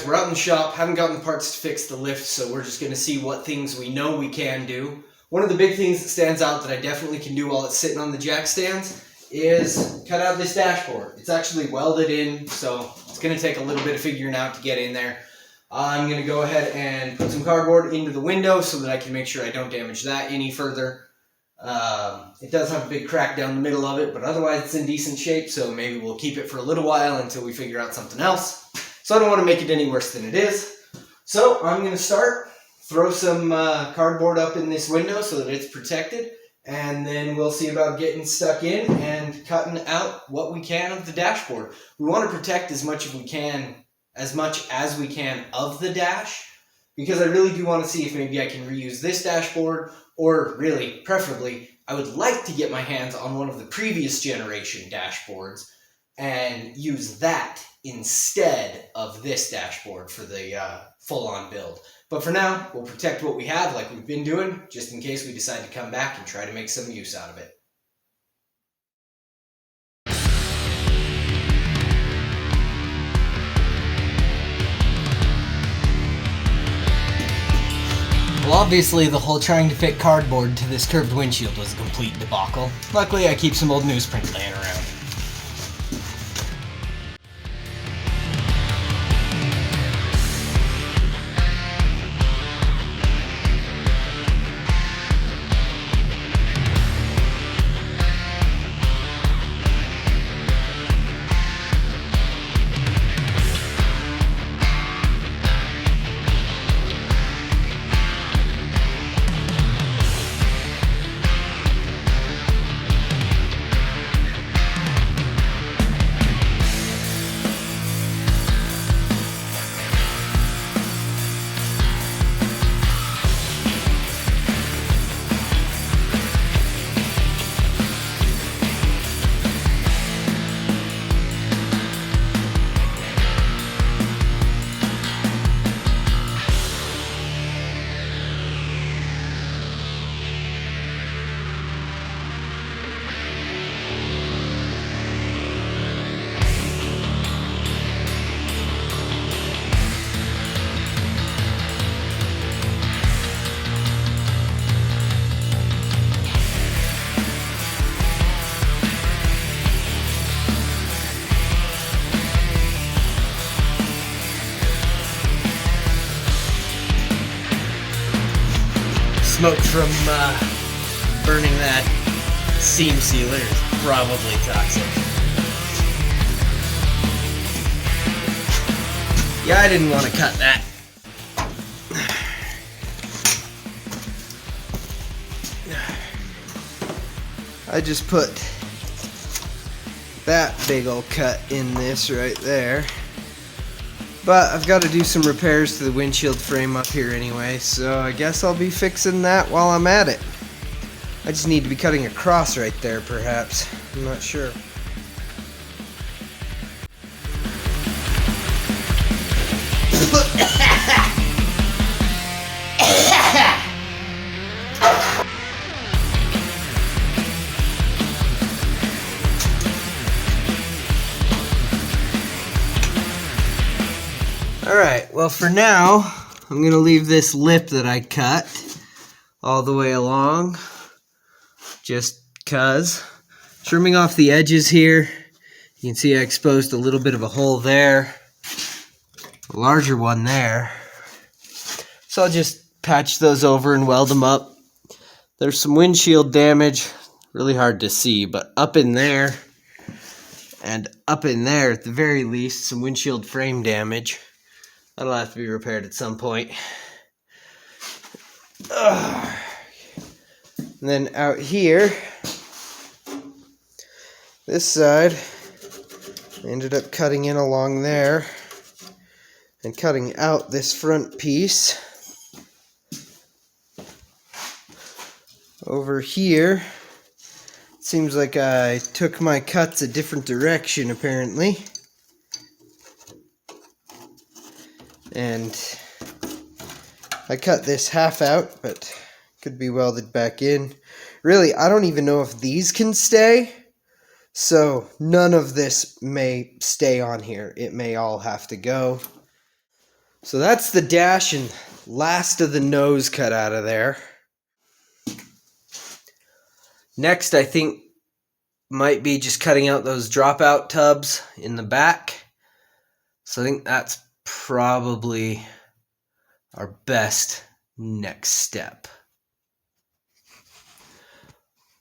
we're out in the shop, haven't gotten the parts to fix the lift, so we're just going to see what things we know we can do. One of the big things that stands out that I definitely can do while it's sitting on the jack stands is cut out this dashboard. It's actually welded in, so it's going to take a little bit of figuring out to get in there. I'm going to go ahead and put some cardboard into the window so that I can make sure I don't damage that any further. It does have a big crack down the middle of it, but otherwise it's in decent shape, so maybe we'll keep it for a little while until we figure out something else. So I don't want to make it any worse than it is. So I'm going to start, throw some cardboard up in this window so that it's protected, and then we'll see about getting stuck in and cutting out what we can of the dashboard. We want to protect as much as we can of the dash, because I really do want to see if maybe I can reuse this dashboard, or really, preferably, I would like to get my hands on one of the previous generation dashboards and use that instead of this dashboard for the full-on build. But for now, we'll protect what we have like we've been doing, just in case we decide to come back and try to make some use out of it. Well, obviously the whole trying to fit cardboard to this curved windshield was a complete debacle. Luckily I keep some old newsprint laying around. Smoke from burning that seam sealer is probably toxic. Yeah, I didn't want to cut that. I just put that big old cut in this right there. But I've got to do some repairs to the windshield frame up here anyway, so I guess I'll be fixing that while I'm at it. I just need to be cutting across right there, perhaps. I'm not sure. Alright, well for now, I'm going to leave this lip that I cut all the way along, just cuz. Trimming off the edges here, you can see I exposed a little bit of a hole there, a larger one there. So I'll just patch those over and weld them up. There's some windshield damage, really hard to see, but up in there, and up in there at the very least, some windshield frame damage. That'll have to be repaired at some point. And then out here, this side, I ended up cutting in along there and cutting out this front piece. Over here, it seems like I took my cuts a different direction apparently. And I cut this half out, but could be welded back in. Really, I don't even know if these can stay, so none of this may stay on here. It may all have to go. So that's the dash and last of the nose cut out of there. Next, I think might be just cutting out those dropout tubs in the back. So I think that's probably our best next step.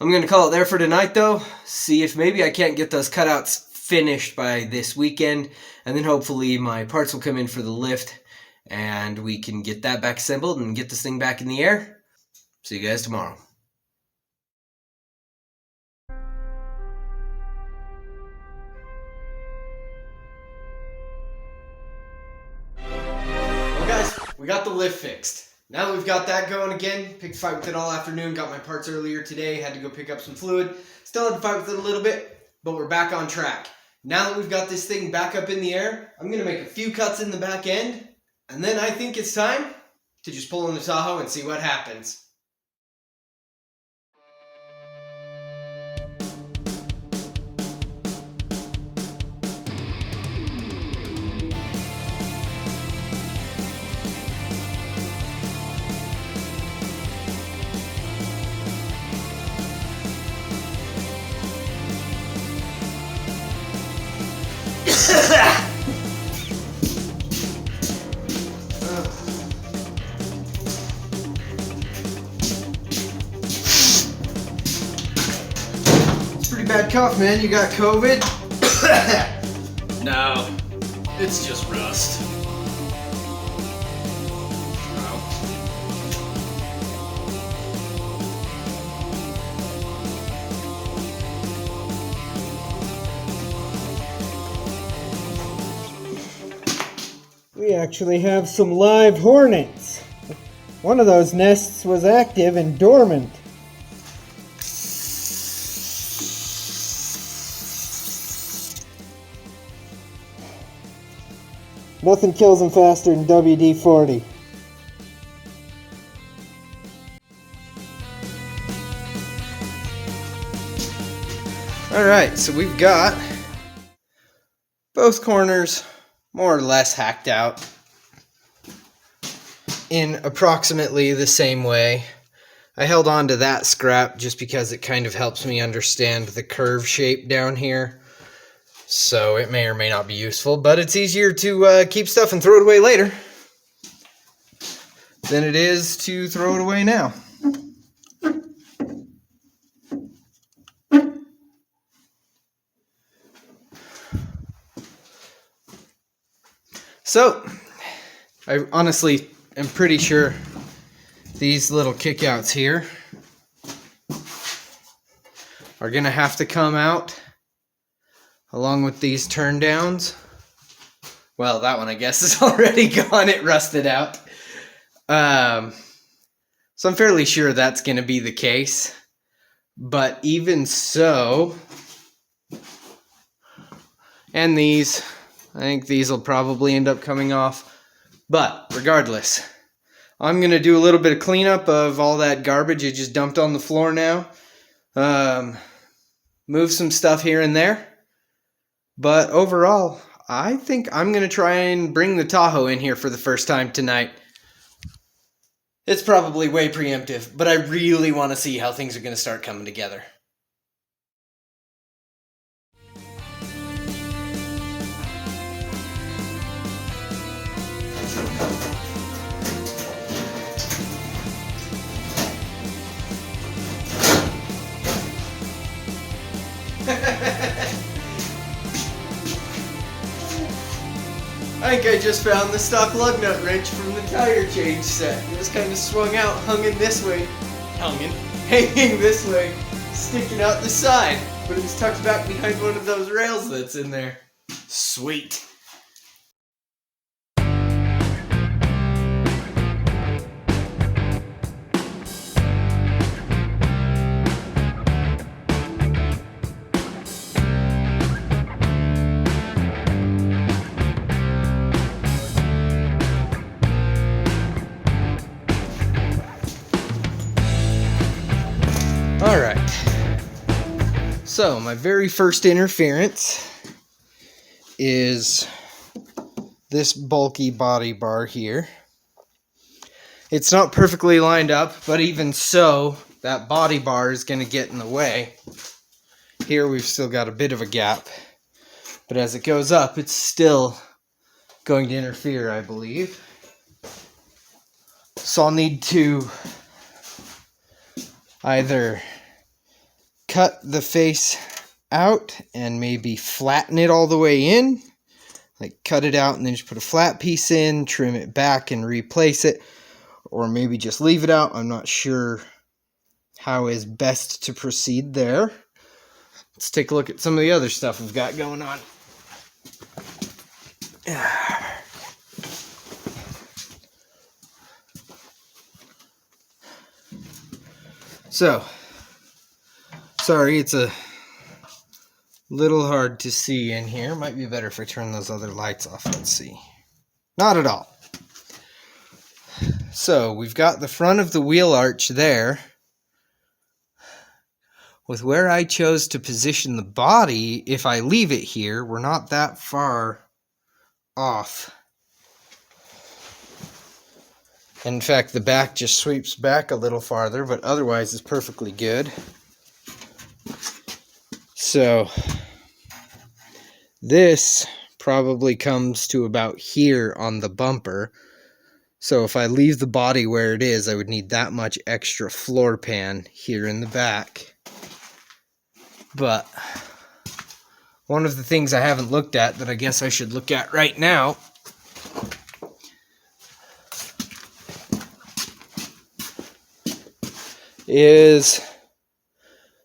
I'm going to call it there for tonight though. See if maybe I can't get those cutouts finished by this weekend. And then hopefully my parts will come in for the lift and we can get that back assembled and get this thing back in the air. See you guys tomorrow. Well guys, we got the lift fixed. Now that we've got that going again, picked a fight with it all afternoon, got my parts earlier today, had to go pick up some fluid. Still had to fight with it a little bit, but we're back on track. Now that we've got this thing back up in the air, I'm going to make a few cuts in the back end, and then I think it's time to just pull in the Tahoe and see what happens. It's pretty bad cough, man. You got COVID? No, it's just rust. We actually have some live hornets. One of those nests was active and dormant. Nothing kills them faster than WD-40. Alright, so we've got both corners more or less hacked out in approximately the same way. I held on to that scrap just because it kind of helps me understand the curve shape down here. So it may or may not be useful, but it's easier to keep stuff and throw it away later than it is to throw it away now. So, I honestly am pretty sure these little kickouts here are going to have to come out along with these turn downs. Well, that one I guess is already gone. It rusted out. So I'm fairly sure that's going to be the case. But even so, and these, I think these will probably end up coming off. But regardless, I'm going to do a little bit of cleanup of all that garbage I just dumped on the floor now. Move some stuff here and there. But overall, I think I'm going to try and bring the Tahoe in here for the first time tonight. It's probably way preemptive, but I really want to see how things are going to start coming together. I think I just found the stock lug nut wrench from the tire change set. It was kind of swung out, hanging this way, hanging this way, sticking out the side, but it's tucked back behind one of those rails that's in there. Sweet. Alright, so my very first interference is this bulky body bar here. It's not perfectly lined up, but even so, that body bar is going to get in the way. Here we've still got a bit of a gap, but as it goes up, it's still going to interfere, I believe. So I'll need to either cut the face out and maybe flatten it all the way in, like cut it out and then just put a flat piece in, trim it back and replace it, or maybe just leave it out. I'm not sure how is best to proceed there. Let's take a look at some of the other stuff we've got going on. So, sorry, it's a little hard to see in here. Might be better if I turn those other lights off. Let's see. Not at all. So, we've got the front of the wheel arch there. With where I chose to position the body, if I leave it here, we're not that far off. In fact, the back just sweeps back a little farther, but otherwise is perfectly good. So, this probably comes to about here on the bumper. So if I leave the body where it is, I would need that much extra floor pan here in the back. But one of the things I haven't looked at that I guess I should look at right now is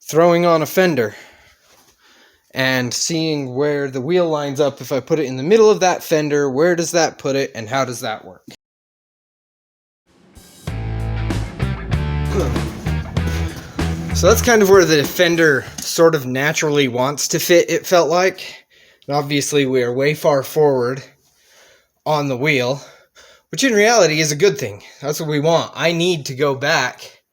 throwing on a fender and seeing where the wheel lines up. If I put it in the middle of that fender, where does that put it and how does that work? So that's kind of where the fender sort of naturally wants to fit, it felt like. And obviously we are way far forward on the wheel, which in reality is a good thing. That's what we want. I need to go back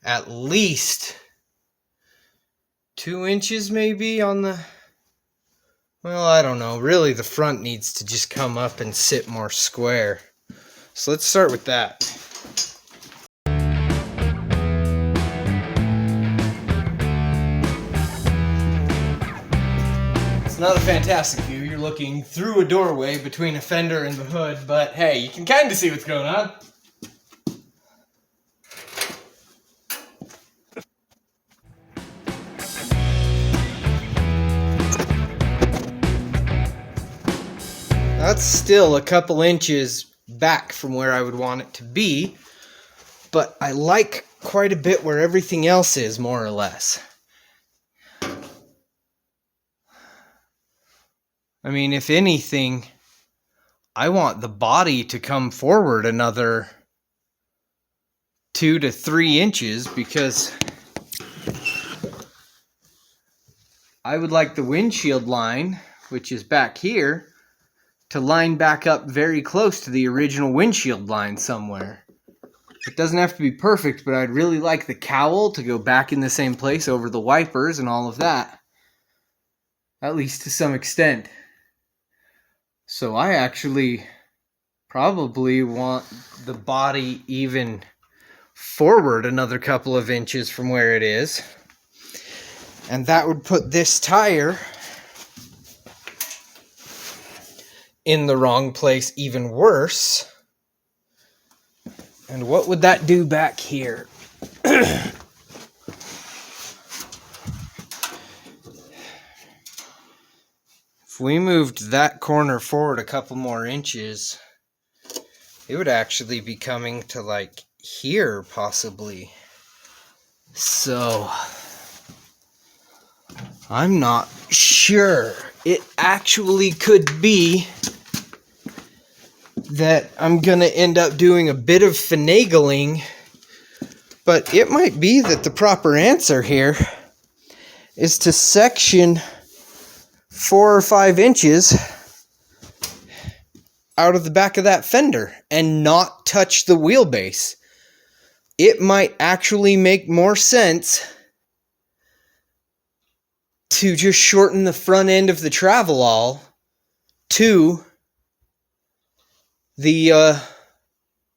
at least 2 inches maybe on the, well, I don't know. Really the front needs to just come up and sit more square. So let's start with that. It's not a fantastic view. You're looking through a doorway between a fender and the hood, but hey, you can kind of see what's going on. That's still a couple inches back from where I would want it to be, but I like quite a bit where everything else is, more or less. I mean, if anything, I want the body to come forward another 2 to 3 inches because I would like the windshield line, which is back here, to line back up very close to the original windshield line somewhere. It doesn't have to be perfect, but I'd really like the cowl to go back in the same place over the wipers and all of that. At least to some extent. So I actually probably want the body even forward another couple of inches from where it is. And that would put this tire in the wrong place even worse. And what would that do back here? If we moved that corner forward a couple more inches, it would actually be coming to like here possibly. So I'm not sure. It actually could be that I'm gonna end up doing a bit of finagling, but it might be that the proper answer here is to section 4 or 5 inches out of the back of that fender and not touch the wheelbase. It might actually make more sense to just shorten the front end of the Travelall to the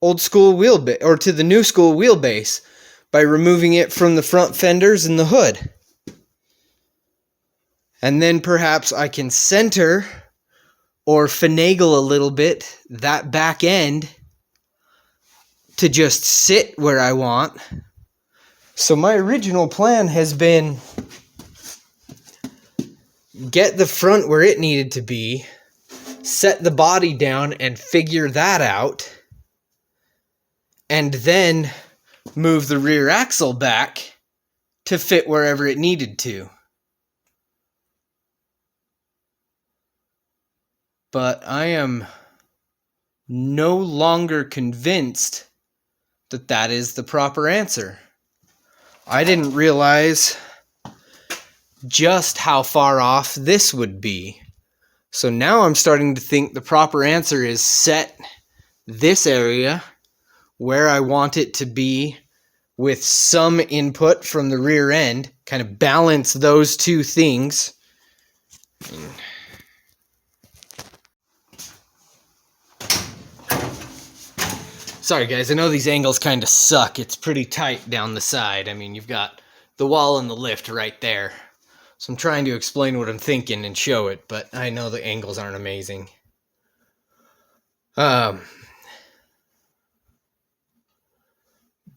old school wheelbase, or to the new school wheelbase, by removing it from the front fenders and the hood. And then perhaps I can center or finagle a little bit that back end to just sit where I want. So my original plan has been get the front where it needed to be, set the body down and figure that out, and then move the rear axle back to fit wherever it needed to. But I am no longer convinced that that is the proper answer. I didn't realize just how far off this would be. So now I'm starting to think the proper answer is set this area where I want it to be with some input from the rear end, kind of balance those two things. Sorry guys, I know these angles kind of suck. It's pretty tight down the side. I mean, you've got the wall and the lift right there. So I'm trying to explain what I'm thinking and show it, but I know the angles aren't amazing.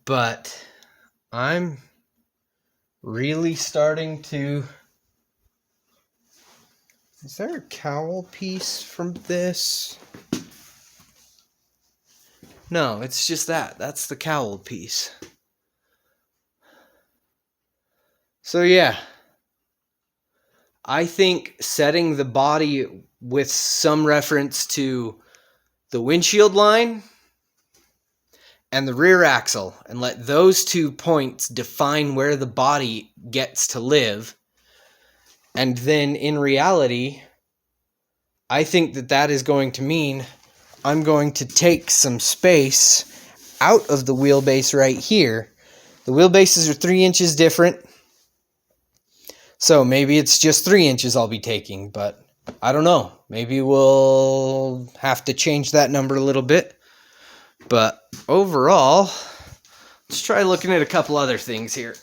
But I'm really starting to... Is there a cowl piece from this? No, it's just that. That's the cowl piece. So yeah, I think setting the body with some reference to the windshield line and the rear axle, and let those 2 points define where the body gets to live. And then in reality, I think that that is going to mean I'm going to take some space out of the wheelbase right here. The wheelbases are 3 inches different. So maybe it's just 3 inches I'll be taking, but I don't know. Maybe we'll have to change that number a little bit. But overall, let's try looking at a couple other things here.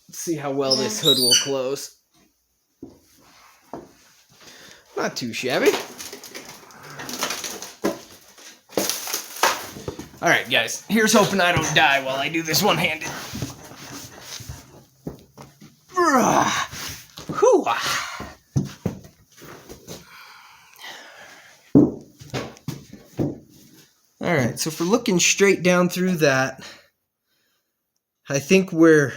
Let's see how well this hood will close. Not too shabby. Alright guys, here's hoping I don't die while I do this one-handed. Alright, so if we're looking straight down through that, I think we're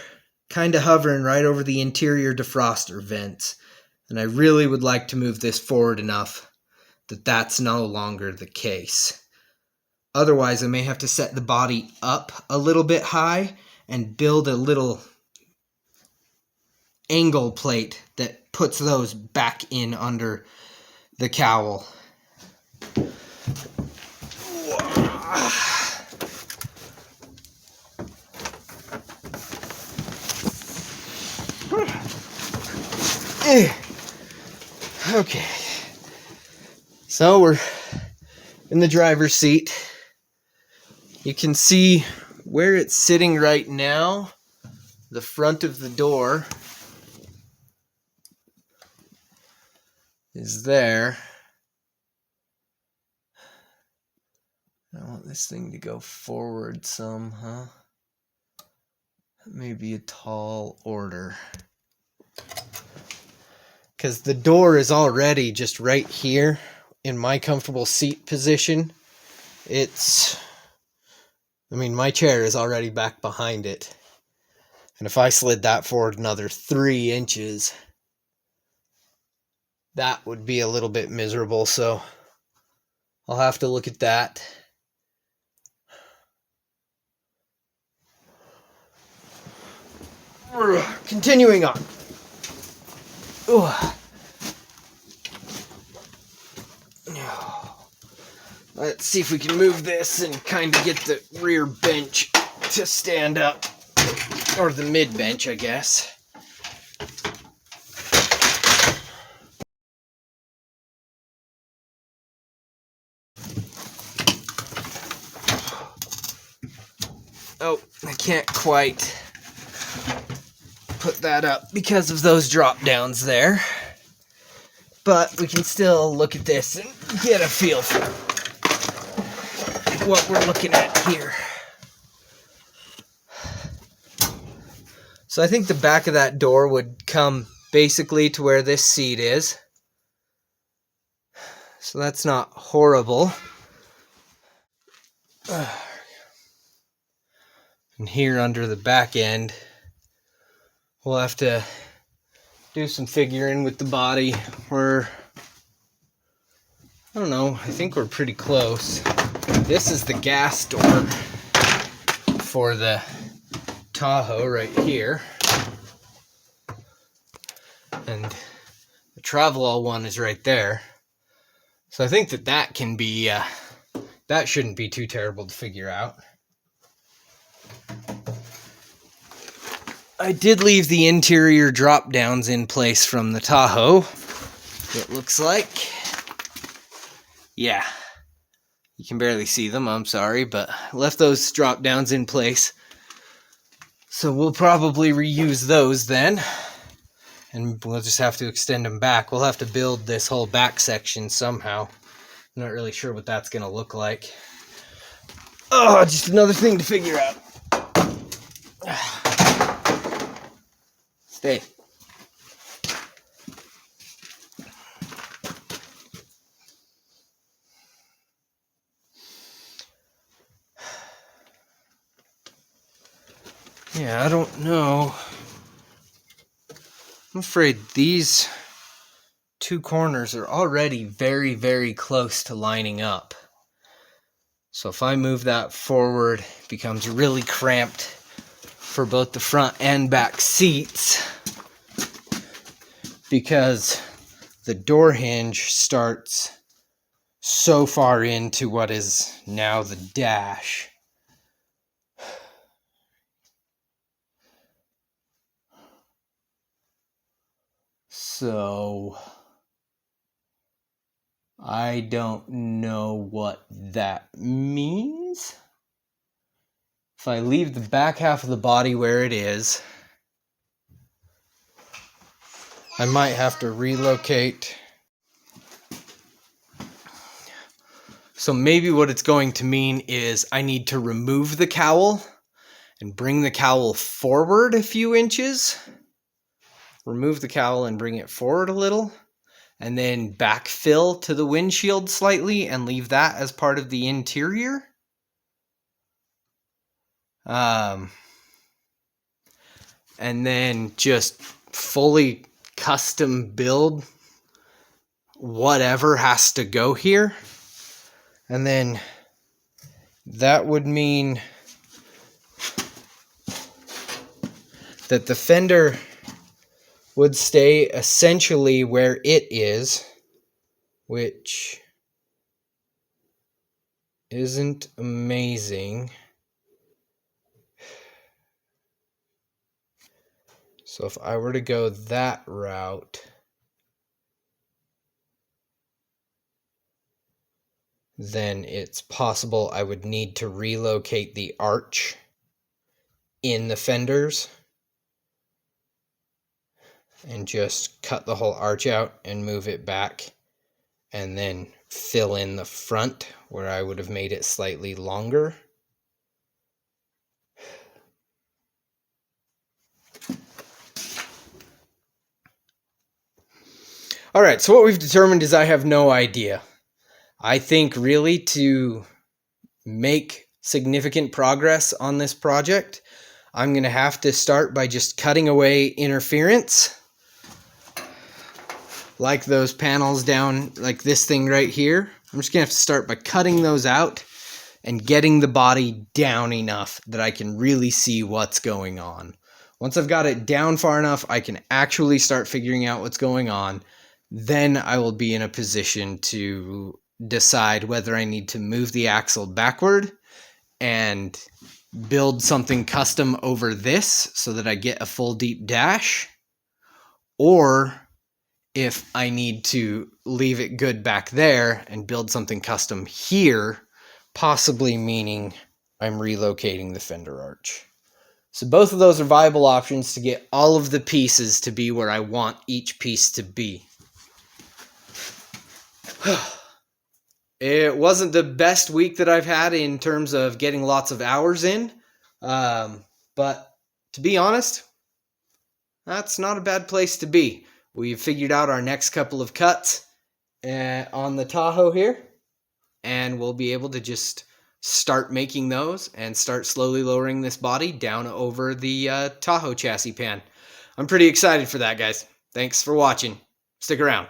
kind of hovering right over the interior defroster vents. And I really would like to move this forward enough that that's no longer the case. Otherwise, I may have to set the body up a little bit high and build a little angle plate that puts those back in under the cowl. Okay. So we're in the driver's seat. You can see where it's sitting right now, the front of the door is there. I want this thing to go forward some, huh? That may be a tall order. Because the door is already just right here in my comfortable seat position. My chair is already back behind it. And if I slid that forward another 3 inches, that would be a little bit miserable, so I'll have to look at that. Continuing on. Ooh. Let's see if we can move this and kind of get the rear bench to stand up. Or the mid bench, I guess. Oh, I can't quite put that up because of those drop downs there. But we can still look at this and get a feel for what we're looking at here. So I think the back of that door would come basically to where this seat is. So that's not horrible. And here under the back end, we'll have to do some figuring with the body. I don't know, I think we're pretty close. This is the gas door for the Tahoe right here. And the Travelall one is right there. So I think that can be, that shouldn't be too terrible to figure out. I did leave the interior drop downs in place from the Tahoe, it looks like. Yeah, you can barely see them, I'm sorry, but I left those drop downs in place. So we'll probably reuse those then. And we'll just have to extend them back. We'll have to build this whole back section somehow. I'm not really sure what that's going to look like. Oh, just another thing to figure out. Stay. Yeah, I don't know. I'm afraid these two corners are already very, very close to lining up. So if I move that forward, it becomes really cramped for both the front and back seats, because the door hinge starts so far into what is now the dash. So I don't know what that means. If I leave the back half of the body where it is, I might have to relocate. So maybe what it's going to mean is I need to remove the cowl and bring the cowl forward a few inches. Remove the cowl and bring it forward a little, and then backfill to the windshield slightly and leave that as part of the interior. And then just fully custom build whatever has to go here. And then that would mean that the fender would stay essentially where it is, which isn't amazing. So if I were to go that route, then it's possible I would need to relocate the arch in the fenders and just cut the whole arch out and move it back, and then fill in the front where I would have made it slightly longer. All right, so what we've determined is I have no idea. I think really to make significant progress on this project, I'm going to have to start by just cutting away interference, like those panels down, like this thing right here. I'm just going to have to start by cutting those out and getting the body down enough that I can really see what's going on. Once I've got it down far enough, I can actually start figuring out what's going on. Then I will be in a position to decide whether I need to move the axle backward and build something custom over this so that I get a full deep dash, or if I need to leave it good back there and build something custom here, possibly meaning I'm relocating the fender arch. So both of those are viable options to get all of the pieces to be where I want each piece to be. It wasn't the best week that I've had in terms of getting lots of hours in. But to be honest, that's not a bad place to be. We've figured out our next couple of cuts on the Tahoe here. And we'll be able to just start making those and start slowly lowering this body down over the Tahoe chassis pan. I'm pretty excited for that, guys. Thanks for watching. Stick around.